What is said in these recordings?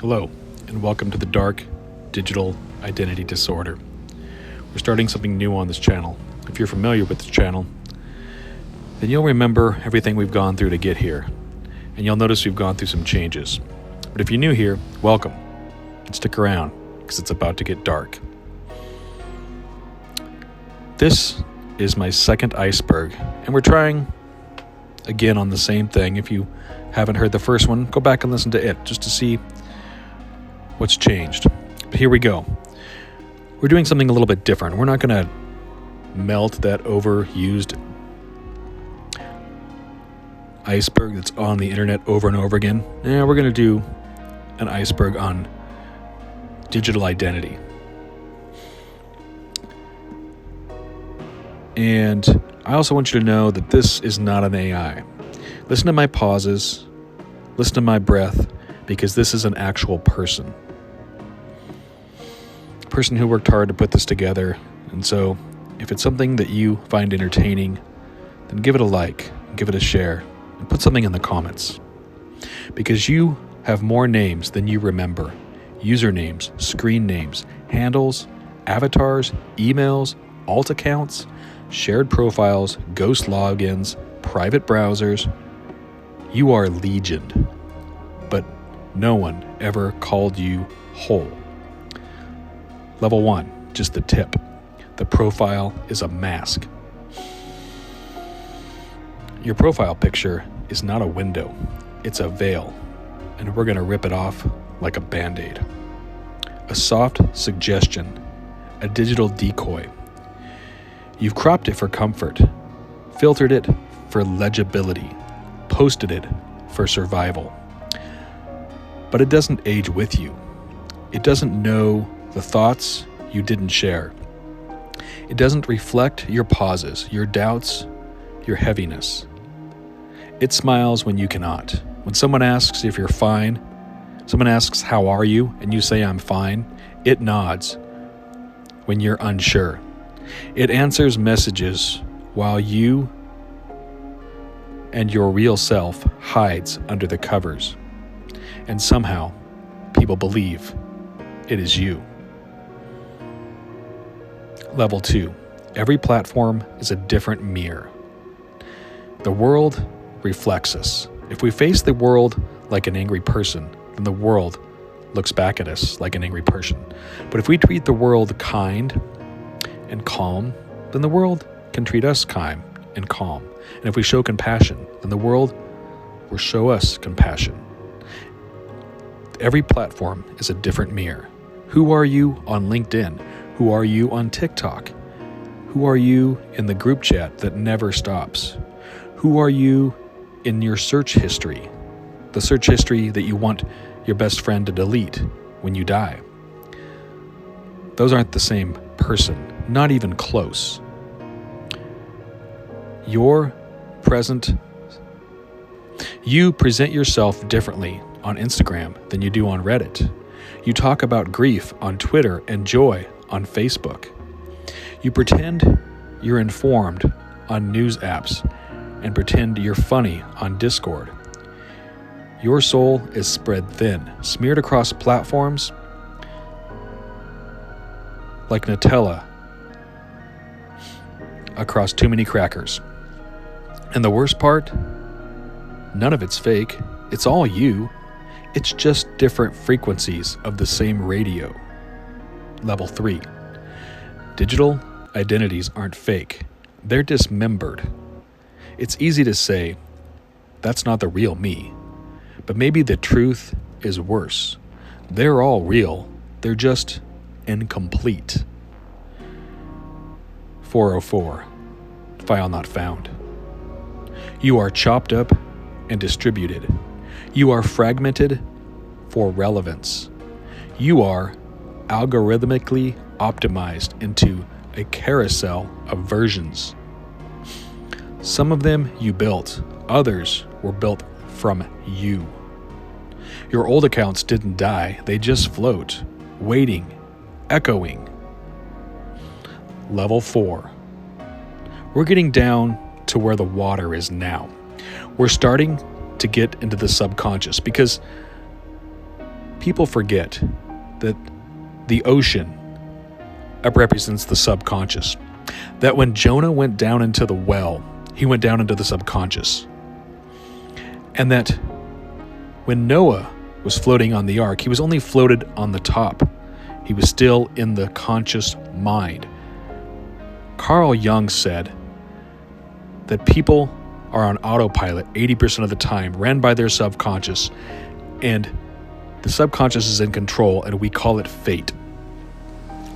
Hello, and welcome to the Dark Digital Identity Disorder. We're starting something new on this channel. If you're familiar with this channel, then you'll remember everything we've gone through to get here, and you'll notice we've gone through some changes. But if you're new here, welcome, and stick around, because it's about to get dark. This is my second Iceberg, and we're trying again on the same thing. If you haven't heard the first one, go back and listen to it, just to see what's changed. But here we go. We're doing something a little bit different. We're not going to melt that overused iceberg that's on the internet over and over again. We're going to do an iceberg on digital identity. And I also want you to know that this is not an AI. Listen to my pauses, listen to my breath, because this is an actual person. Person who worked hard to put this together. And so if it's something that you find entertaining, then give it a like, give it a share, and put something in the comments. Because you have more names than you remember. Usernames, screen names, handles, avatars, emails, alt accounts, shared profiles, ghost logins, private browsers. You are legion, but no one ever called you whole. Level 1, just the tip. The profile is a mask. Your profile picture is not a window, it's a veil, and we're going to rip it off like a band-aid. A soft suggestion, a digital decoy. You've cropped it for comfort, filtered it for legibility, posted it for survival. But it doesn't age with you. It doesn't know the thoughts you didn't share. It doesn't reflect your pauses, your doubts, your heaviness. It smiles when you cannot. When someone asks if you're fine, someone asks, "How are you?" and you say, "I'm fine," it nods when you're unsure. It answers messages while you and your real self hides under the covers. And somehow, people believe it is you. Level 2. Every platform is a different mirror. The world reflects us. If we face the world like an angry person, then the world looks back at us like an angry person. But if we treat the world kind and calm, then the world can treat us kind and calm. And if we show compassion, then the world will show us compassion. Every platform is a different mirror. Who are you on LinkedIn? Who are you on TikTok? Who are you in the group chat that never stops? Who are you in your search history? The search history that you want your best friend to delete when you die. Those aren't the same person, not even close. You present yourself differently on Instagram than you do on Reddit. You talk about grief on Twitter and joy on Facebook. You pretend you're informed on news apps and pretend you're funny on Discord. Your soul is spread thin, smeared across platforms like Nutella across too many crackers. And the worst part, none of it's fake. It's all you. It's just different frequencies of the same radio. Level 3. Digital identities aren't fake. They're dismembered. It's easy to say, that's not the real me. But maybe the truth is worse. They're all real. They're just incomplete. 404. File not found. You are chopped up and distributed. You are fragmented for relevance. You are algorithmically optimized into a carousel of versions. Some of them you built, others were built from you. Your old accounts didn't die, they just float, waiting, echoing. Level 4. We're getting down to where the water is now. We're starting to get into the subconscious because People forget that the ocean represents the subconscious. That when Jonah went down into the well, he went down into the subconscious. And that when Noah was floating on the ark, he was only floated on the top. He was still in the conscious mind. Carl Jung said that people are on autopilot 80% of the time, ran by their subconscious, and the subconscious is in control, and we call it fate.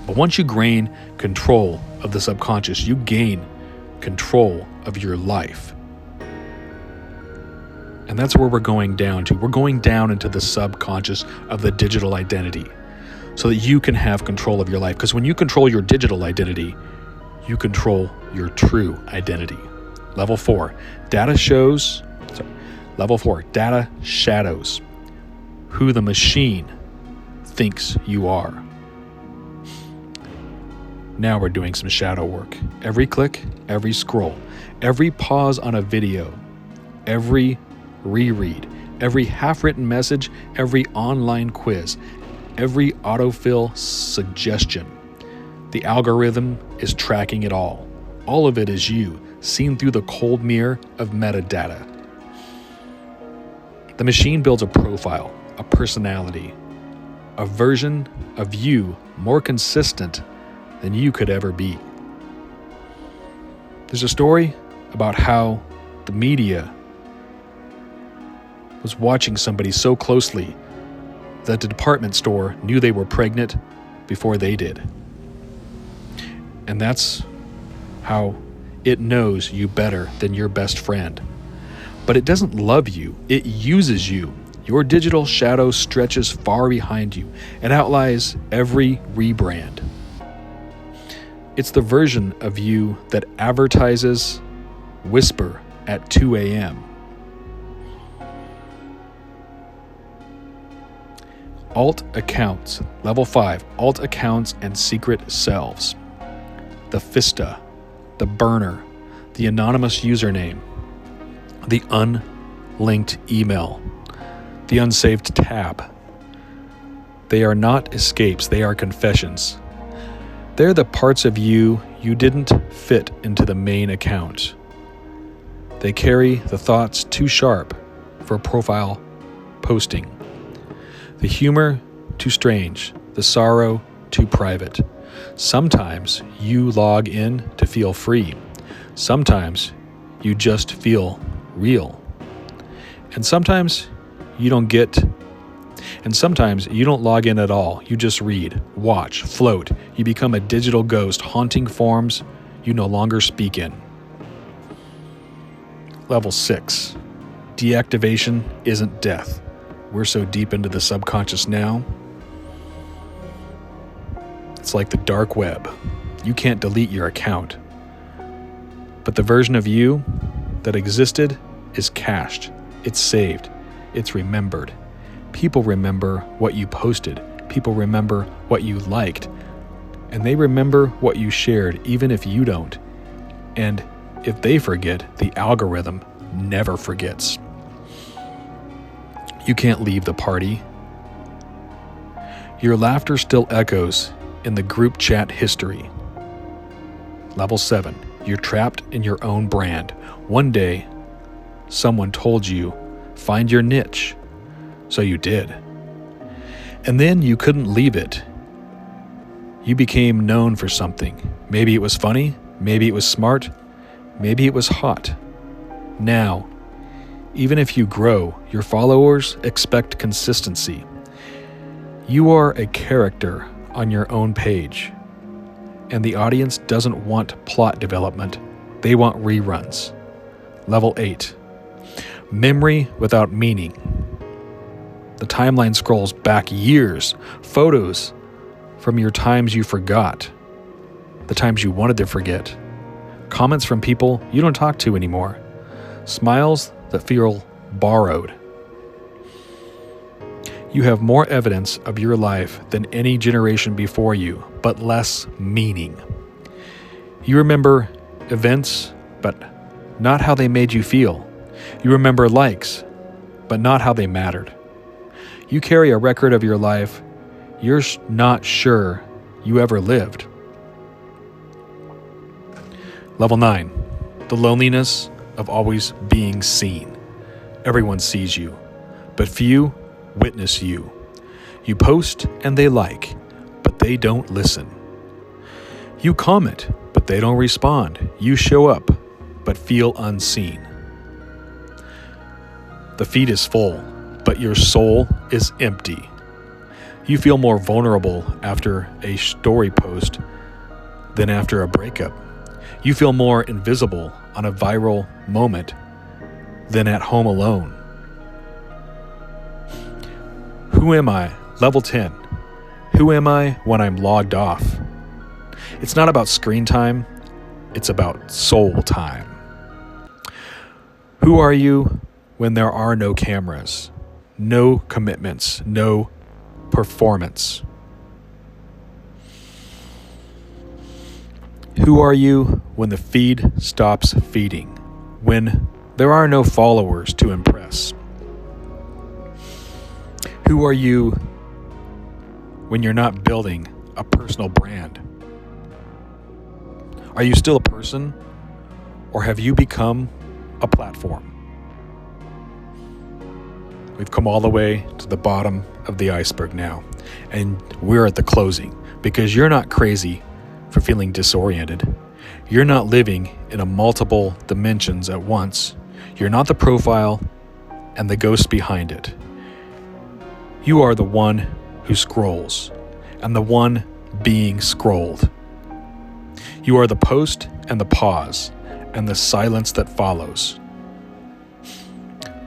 But once you gain control of the subconscious, you gain control of your life. And that's where we're going down to. We're going down into the subconscious of the digital identity so that you can have control of your life. Because when you control your digital identity, you control your true identity. Level 4, data shadows who the machine thinks you are. Now we're doing some shadow work. Every click, every scroll, every pause on a video, every reread, every half-written message, every online quiz, every autofill suggestion. The algorithm is tracking it all. All of it is you, seen through the cold mirror of metadata. The machine builds a profile, a personality, a version of you more consistent than you could ever be. There's a story about how the media was watching somebody so closely that the department store knew they were pregnant before they did. And that's how it knows you better than your best friend. But it doesn't love you, it uses you. Your digital shadow stretches far behind you and outlies every rebrand. It's the version of you that advertises whisper at 2 a.m. Alt accounts, level 5, alt accounts and secret selves. The Fista, the burner, the anonymous username, the unlinked email, the unsaved tab. They are not escapes, they are confessions. They're the parts of you didn't fit into the main account. They carry the thoughts too sharp for profile posting. The humor too strange, the sorrow too private. Sometimes you log in to feel free. Sometimes you just feel real. And sometimes you don't log in at all. You just read, watch, float. You become a digital ghost haunting forms you no longer speak in. Level 6. Deactivation isn't death. We're so deep into the subconscious now. It's like the dark web. You can't delete your account. But the version of you that existed is cached. It's saved. It's remembered. People remember what you posted. People remember what you liked. And they remember what you shared, even if you don't. And if they forget, the algorithm never forgets. You can't leave the party. Your laughter still echoes in the group chat history. Level 7. You're trapped in your own brand. One day, someone told you, find your niche. So you did. And then you couldn't leave it. You became known for something. Maybe it was funny, maybe it was smart, maybe it was hot. Now, even if you grow, your followers expect consistency. You are a character on your own page. And the audience doesn't want plot development. They want reruns. Level 8. Memory without meaning. The timeline scrolls back years, photos from your times you forgot, the times you wanted to forget, comments from people you don't talk to anymore, smiles that feel borrowed. You have more evidence of your life than any generation before you, but less meaning. You remember events, but not how they made you feel. You remember likes, but not how they mattered. You carry a record of your life you're not sure you ever lived. Level 9. The loneliness of always being seen. Everyone sees you, but few witness you. You post and they like, but they don't listen. You comment, but they don't respond. You show up, but feel unseen. The feed is full, but your soul is empty. You feel more vulnerable after a story post than after a breakup. You feel more invisible on a viral moment than at home alone. Who am I? Level 10. Who am I when I'm logged off? It's not about screen time, it's about soul time. Who are you when there are no cameras, no commitments, no performance? Who are you when the feed stops feeding, when there are no followers to impress? Who are you when you're not building a personal brand? Are you still a person, or have you become a platform? We've come all the way to the bottom of the iceberg now, and we're at the closing, because you're not crazy for feeling disoriented. You're not living in a multiple dimensions at once. You're not the profile and the ghost behind it. You are the one who scrolls and the one being scrolled. You are the post and the pause and the silence that follows.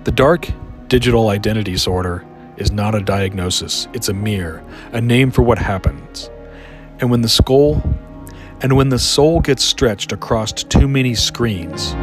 The dark digital identity disorder is not a diagnosis, it's a mirror, a name for what happens. And when the soul gets stretched across too many screens,